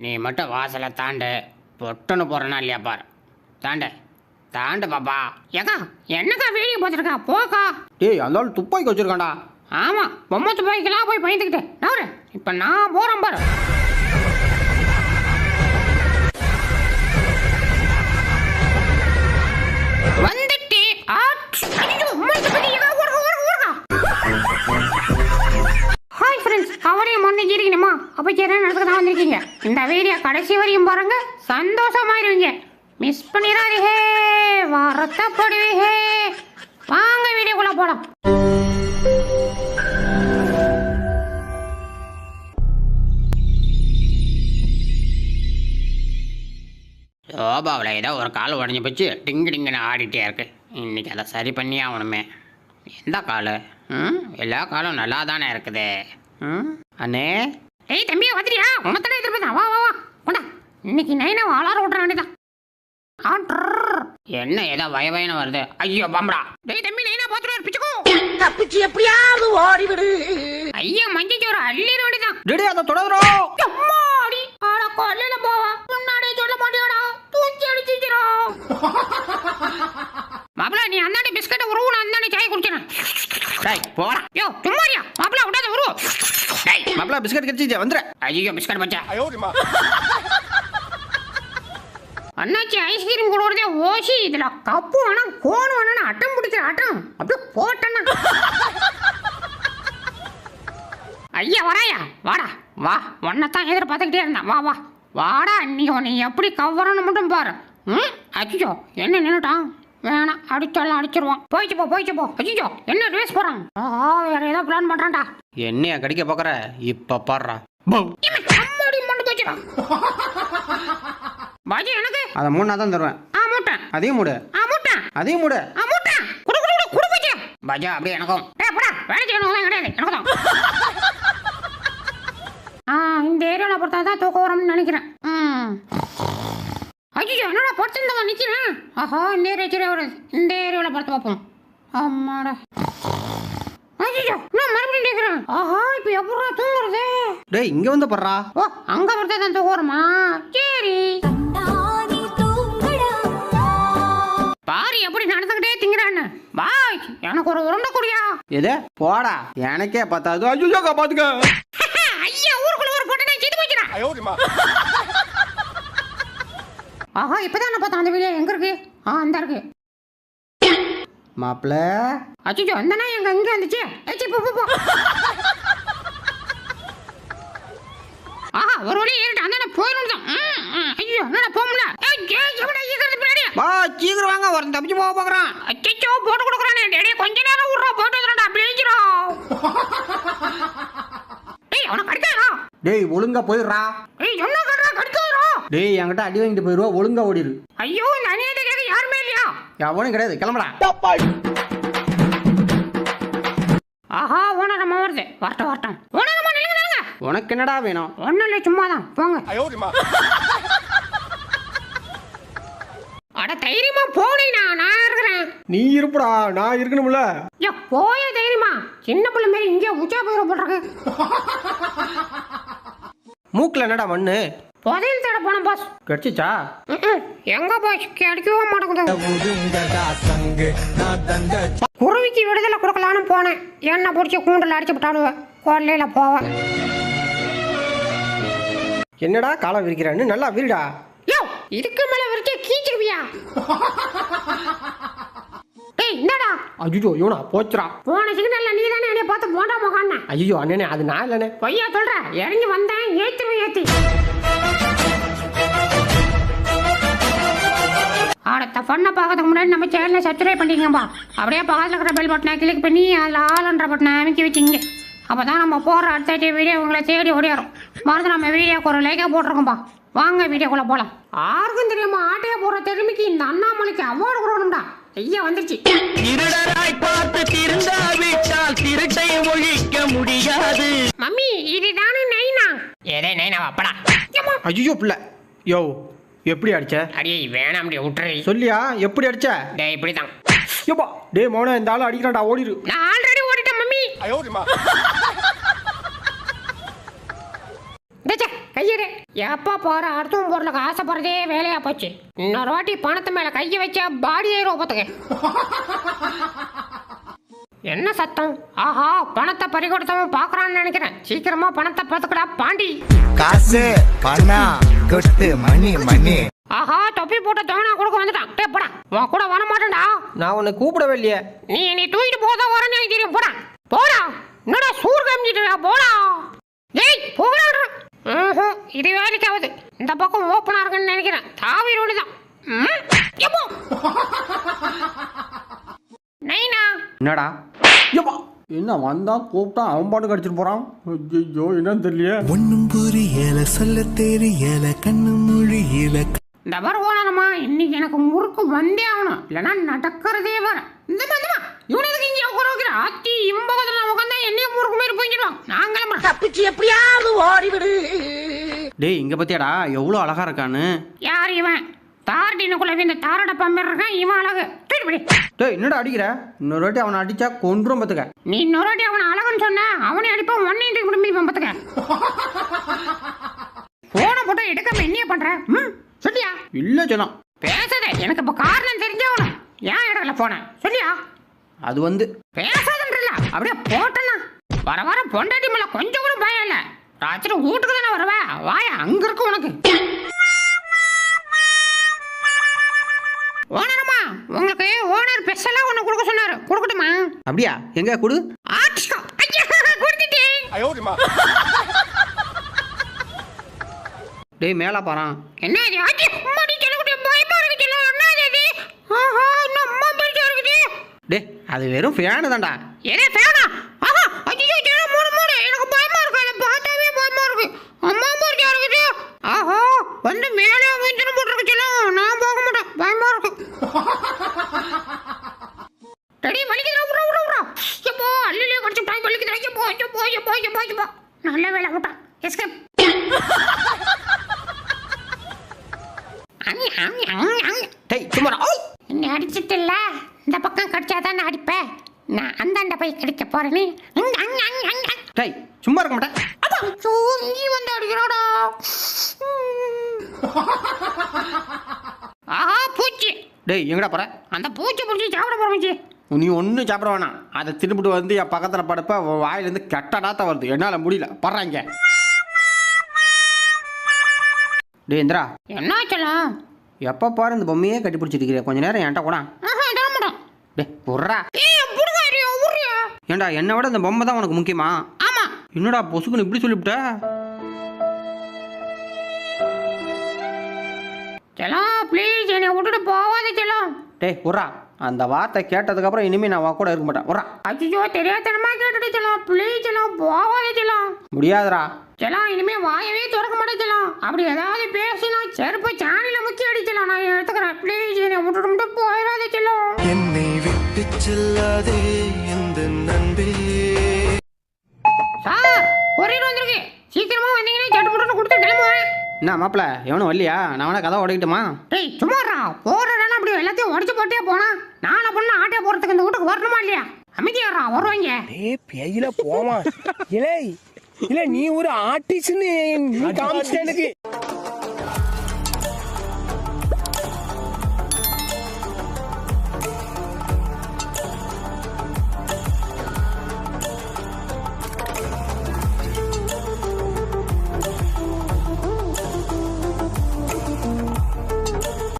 நீ மட்டும் வாசலை தாண்டு பொட்டுன்னு போறனா இல்லையா பாரு. தாண்டு தாண்டு பாப்பா. ஏக்கா என்னக்கா வீடியோ பார்த்துருக்கா போக்கா. டேய் அந்த ஆள் துப்பாக்கி வச்சிருக்கான்டா. ஆமா பொம்மை துப்பாக்கிலாம் போய் பயந்துக்கிட்டேன் நவரு. இப்போ நான் போறேன் பாரு. வந்துட்டு ஹாய் ஃப்ரெண்ட்ஸ், அவரையும் முன்னைக்கு இருக்கணுமா அப்போ சரி நடத்துக்க தான் வந்திருக்கீங்க. இந்த வீடியோ கடைசி வரையும் பாருங்க, சந்தோஷமாயிருவீங்க. மிஸ் பண்ணிடாதீங்க, வருத்தப்படுவீங்க. வாங்க வீடியோக்குள்ள போலாம். சோபாவில் ஏதோ ஒரு கால் உடஞ்சி போச்சு, டிங்கு டிங்குன்னு ஆடிட்டே இருக்கு. இன்னைக்கு அதை சரி பண்ணி ஆகணுமே. எந்த கால்? எல்லா காலும் நல்லா தானே இருக்குது. அண்ணே ஏய் தம்பி வந்துறியா? உனத்தானே எதிர்பார்த்தா. வா வா வா கொண்டா. இன்னைக்கு நைனா அலார விட்ற வேண்டியதான். என்ன ஏதோ வயவயன வருது. ஐயோ பாம்படா. டேய் தம்பி நைனா பாத்துட்டு பிச்சுக்கோ. தப்பிச்சு எப்படியாவது ஓடிவிடு. ஐயா மஞ்சள் அள்ளிட வேண்டியதான். டேடி அதை தொடரோ. அம்மாடி ஆட கொல்லையில போவா. முன்னாடியே சொல்ல மாட்டியாடா, தூக்கி அடிச்சிக்கிறா. மாப்பிள நீ அந்தாண்ட பிஸ்கட்டை உருவு, நான் அந்தாண்ட சாய் குடிக்கிறேன். டேய் போடா. யோ சும்மாரியா மாப்பிள விடாத உருவு. டேய் மாப்பிள பிஸ்கட் கடிச்சிச்சே வந்துற. ஐயோ பிஸ்கட் பச்சா. அண்ணாச்சி ஐஸ்கிரீம் கொடுக்குறதே ஓசி. இதுல கப்பு வேணாம் கோன் வேணாம் அட்டம் பிடிக்கிற அட்டம் அப்படியே போட்டேன்னா. ஐயா வராயா? வாடா வா, உன்னைத்தான் எதிர்பார்த்துக்கிட்டே இருந்தேன். வா வா வாடா. நீ உன்னை எப்படி கவரன்னு மட்டும் பாரு. அச்சிச்சோ என்ன நின்றுட்டான்? வேணாம் அடிச்சாலும் அடிச்சிருவான். போயிச்சு போ போயிச்சு போ. அச்சிச்சோ என்ன ரேஸ் போறான்? வேற ஏதோ பிளான் பண்றான்டா. என்னையா கடிக்க பாக்குற? இப்ப பாடுறா. அம்மாடி மண்டு போச்சுடா. பாஜி எனக்கு அதை மூணா தான் தருவேன். மூட்டேன். அதையும் மூடு. மூட்டேன். அதையும் மூடு. மூட்டேன். குடு குடு குடு குடு போச்சு. பாஜா அப்படியே எனக்கும். போடா வேலை செய்யணும் கிடையாது எனக்கு தான். இந்த ஏரியாவில் பொறுத்தா தான் தூக்கம் வரும்னு நினைக்கிறேன். ஐயோ என்னடா பொறுத்திருந்தவன் நிற்கிறேன். ஆஹா இந்த ஏரியா சரியா வருது. இந்த ஏரியாவில் பார்த்து பார்ப்போம். ஆமாடா. ஐயோ நான் மறுபடியும் நிற்கிறேன். ஆஹா இப்போ எப்படா தூங்குறது? டேய் இங்க வந்து படுறா. ஓ அங்கே பொறுத்தா தான் தூக்கம் வருமா? சரி பாரு எப்படி நடந்துக்கிட்டே திங்கிறான்னு. பாய் எனக்கு ஒரு உருண்டை குடியா. எது போடா, எனக்கே பத்தாது. ஐயோ பாத்துக்க. ஐயா ஊருக்குள்ள ஒரு பொட்டை செய்து போச்சுடா. ஆஹா இப்பதான் நான் பார்த்தேன். அந்த வீடியோ எங்க இருக்கு? அந்த இருக்கு. மாப்பிள அச்சோ அந்த நாய் எங்க இங்க வந்துச்சு. ஏச்சி போ போ. ஆஹா ஒரு வழி ஏறிட்டு அந்த நான் போயிடும் தான். ஐயோ நான் போகல. எவடா ஈகறது பின்னாடி? வா சீக்கிரம் வாங்க, வரேன் தப்பிச்சு போக பாக்குறான். அச்சோ போட்டு கொடுக்குறானே. டேய் கொஞ்ச நேரம் விட்றா, போட்டு வந்துடா ப்ளீஸ்ரா. டேய் அவன கடிக்காதடா. டேய் ஒழுங்கா போயிடுறா. ஏய் என்ன கறடா கடிக்காதடா. டேய் என்கிட்ட அடி வாங்கிட்டு போயிடுவா, ஒழுங்கா ஓடிரு. ஐயோ இந்த அநியாயத்தை கேட்க யாருமே இல்லையா? எவனும் கிடையாது, கிளம்புடா. ஆஹா ஓனரம்மா வருது. வரட்டும் வரட்டும். ஓனரம்மா நில்லுங்க நில்லுங்க. உனக்கு என்னடா வேணும்? ஒன்றும் இல்லை சும்மா தான் போங்க. அட தைரியமா போனேண்ணா, நான் இருக்கிறேன். நீ இருப்படா, நான் இருக்கணும்ல. ஏ போய தைரியமா. சின்ன பிள்ளை மாரி இங்கே உச்சா போயிட போடுறாங்க. மூக்குல என்னடா மண்ணு? புதையல் தேட போனேன் பாஸ். கிடைச்சிச்சா? எங்க பாஸ் கிடைக்கவே மாட்டேங்குது. குருவிக்கு விடுதலை கொடுக்கலான்னு போனேன். என்ன பிடிச்சி கூண்டில் அடிச்சு விட்டாடுவேன். கொல்லையில போவேன். என்னடா காலம் விரிக்கிறான்னு நல்லா விரிடா. யோ இதுக்கு மேல விரிச்சே கீச்சிருவியா? டேய் என்னடா? ஐயோ யோனா போச்சுடா. போன சிக்னல்ல நீ தானே என்னைய பார்த்து போண்டா போகானே. ஐயோ அண்ணனே அது நான் இல்லனே. பொய்யா சொல்ற? இறங்கி வந்தேன் ஏத்தி. அடுத்த பண்ண பார்க்கறதுக்கு முன்னாடி நம்ம சேனலை சப்ஸ்கிரைப் பண்ணிக்கங்கப்பா. அப்படியே பக்கத்தில் இருக்கிற பெல் பட்டனை கிளிக் பண்ணி அதில் ஆல்ன்ற பட்டனை அமைக்கி வச்சுங்க. அப்போ தான் நம்ம போடுற அடுத்த வீடியோ உங்களை தேடி ஓடியாரும். மறந்து நம்ம வீடியோக்கு ஒரு லைக்காக போட்டிருக்கோம்ப்பா. வாங்க வீடியோக்குள்ளே போகலாம். யாருக்கும் தெரியாம ஆட்டையை போடுற திறமைக்கு இந்த அண்ணாமலைக்கு அவார்டு கொடுக்கணும்டா. ஐயா வந்துருச்சு. மம்மி இதுதானே நைனா? ஏதே நைனா அப்படா. ஐயோ பிள்ளை. யோ எப்படி அடிச்ச? அடியே வேணாம் அப்படி விட்டுறி. சொல்லியா எப்படி அடிச்ச? டேய் இப்படிதான். யோப்பா டேய் மௌன இந்த ஆளு அடிக்கிறான்டா, ஓடிரு. நான் ஆல்ரெடி ஓடிட்டேன் மம்மி. டேய் கையிடு. எப்ப போற அடுத்தவன் பொருளுக்கு ஆசைப்படுறதே வேலையா போச்சு. இன்னொரு வாட்டி பணத்து மேல கைய வச்சா பாடி ஏறும் பார்த்துக்க. என்ன சத்தம்? ஆஹா, பணத்தை பறிகொடுத்தவன் பாக்குறான்னு நினைக்கிறேன். சீக்கிரமா பணத்தை பார்த்துக்கடா பாண்டி. காசு பணம் கொட்டு மணி மணி. ஆஹா, தொப்பி போட்ட தவணா கொடுக்க வந்துட்டான். டே போடா, உன் கூட வர மாட்டேன்டா. நான் உன்னை கூப்பிடவே இல்லையே. நீ தூக்கிட்டு போதா வரேன்னு எனக்கு தெரியும். போடா போடா. என்னடா சூர் காமிச்சிட்டு போடா. ஏய் போடா. இது வேலைக்காவது. இந்த பக்கம் ஓப்பனா இருக்குன்னு நினைக்கிறேன். தாவி ரோடுதான். நைனா என்னடா என்ன வந்தா கூப்பிட்டா அவன் பாட்டு கடிச்சிட்டு போறான். ஐயோ என்னன்னு தெரியல. ஒன்னும் புரியல சொல்ல தெரியல கண்ணு மொழியில. இந்த வர ஓனமா இன்னைக்கு எனக்கு முறுக்கு வந்தே ஆகணும். இல்லைன்னா நடக்கிறதே வர. இந்த மாதிரிமா இவனுக்கு இங்கே உட்கார ஆத்தி இம்பகத்துல உட்காந்தா என்னைய முறுக்கு மாரி போய்க்கிடுவான். நாங்களும் தப்பிச்சு எப்படியாவது ஓடிவிடு. டேய் இங்க பத்தியாடா எவ்வளவு அழகா இருக்கான்னு. யார் இவன்? தார்டினுக்குள்ள இந்த தாரோட பம்பர் இருக்கான். இவன் அழகு. டேய் என்னடா அடிக்கிற? இன்னொரு வாட்டி அவனை அடிச்சா கொன்றும் பத்துக்க. நீ இன்னொரு வாட்டி அவனை அழகுன்னு சொன்ன அவனே அடிப்பான். ஒன்னையும் குடும்பிப்பான் பத்துக்க. போனை போட்டோ எடுக்காம என்னைய பண்ற? சொல்லியா? இல்ல சொன்னான். பேசாத. எனக்கு இப்ப காரணம் தெரிஞ்சவனும் ஏன் இடத்துல போன சொல்லியா? அது வந்து பேசாதன்றல அப்படியே போட்டனா. வர வர பொண்டாட்டி மேல கொஞ்சம் கூட பயம் இல்ல. ராத்திரி வீட்டுக்கு தானே வருவ. வாய அங்க இருக்கு உனக்கு. ஓனரமா உங்களுக்கு ஓனர் ஸ்பெஷலா ஒண்ணு கொடுக்க சொன்னாரு. கொடுக்கட்டுமா? அப்படியா? எங்க கொடு. ஆட்சிக்கோ. ஐயா கொடுத்துட்டேன். டேய் மேல பாறான். என்ன இது? ஆச்சி அம்மாடி சொல்லுங்க. பயமா இருக்கு சொல்ல. என்ன இது? ஆஹா இன்னும் அம்மா பரிச்சா இருக்குது. டேய் அது வெறும் ஃபேன் தான்டா. ஏனே ஃபேனா? ஆஹா ஐயோ ஜென மூணு எனக்கு பயமா இருக்கு. அத பார்த்தாவே பயமா இருக்கு. அம்மா பரிச்சா இருக்குது. ஆஹா வந்து மேலே வந்து போட்டுருக்கு சொல்ல. நான் போக மாட்டேன். பயமா இருக்கு. டேடி வலிக்குதுடா. உறா. எப்போ அல்லிலே கடிச்சு டைம் வலிக்குதுடா. எப்போ. நல்ல வேளை விட்டான். எஸ்கேப். டேய் சும்மா. என்ன அடிச்சிட்டல? இந்த பக்கம் கடிச்சாதான் அடிப்பேன். நான் அந்தாண்ட போய் கடிக்க போறேன்னு. டேய் சும்மா இருக்க மாட்டேன். நீ வந்து அடிக்கிறாடா. ஆஹா பூச்சி. டேய் எங்கடா போற? அந்த பூச்சி பிடிச்சி சாப்பிட போறோம். நீ ஒன்றும் சாப்பிட வேணாம். அதை திரும்பிட்டு வந்து என் பக்கத்தில் படுப்ப வாயிலேருந்து கெட்ட நாத்தம் வருது. என்னால் முடியல. படுறாங்க. டேய் இந்திரா என்னாச்சலாம்? எப்போ பாரு இந்த பொம்மையே கட்டி பிடிச்சிட்டு இருக்கிற. கொஞ்ச நேரம் என்கிட்ட கூட. டே புர்றா. ஏண்டா என்னை விட இந்த பொம்மை தான் உனக்கு முக்கியமா? ஆமா. என்னடா பொசுக்குன்னு இப்படி சொல்லிவிட்ட? செல்லம் ப்ளீஸ் என்னை விட்டுட்டு போவாத செல்லம். டேய் புர்றா. அந்த வார்த்தை கேட்டதுக்கப்புறம் இனிமேல் நான் கூட இருக்க மாட்டேன். புர்றா. ஐயோ தெரியாதனமா கேட்டுட்டு செல்லம். ப்ளீஸ் செல்லம் போவாத செல்லம். முடியாதுடா. செல்லம் இனிமே வாயவே திறக்க மாட்டேன் செல்லம். அப்படி ஏதாவது பேசினா செருப்பு சாணியில முக்கி அடிச்சலாம். நான் எடுத்துக்கிறேன். ப்ளீஸ் என்னை விட்டுட்டு போயிடாத செல்லம். என்னை விட்டு செல்லாதே இந்த நண்பே. சார் கொரியர் வந்திருக்கு. சீக்கிரமா வந்தீங்கன்னா சட்டு போட்டு கொடுத்து கிளம்புவேன். என்ன மாப்பிள்ள எவனும் வரலையா? நான் வேணா கதை உடைக்கட்டுமா? டேய் சும்மாடா. போறடா அப்படி எல்லாத்தையும் உடைச்சு போட்டே போனா நாளை பொண்ணு ஆட்டே போறதுக்கு இந்த வீட்டுக்கு வரணுமா இல்லையா? அமைதியாரா வருவாங்க. டேய் பேயில போமா. இல்லை இல்ல நீ ஒரு ஆர்டிஸ்ட்னு நீ காமிச்சிட்ட எனக்கு.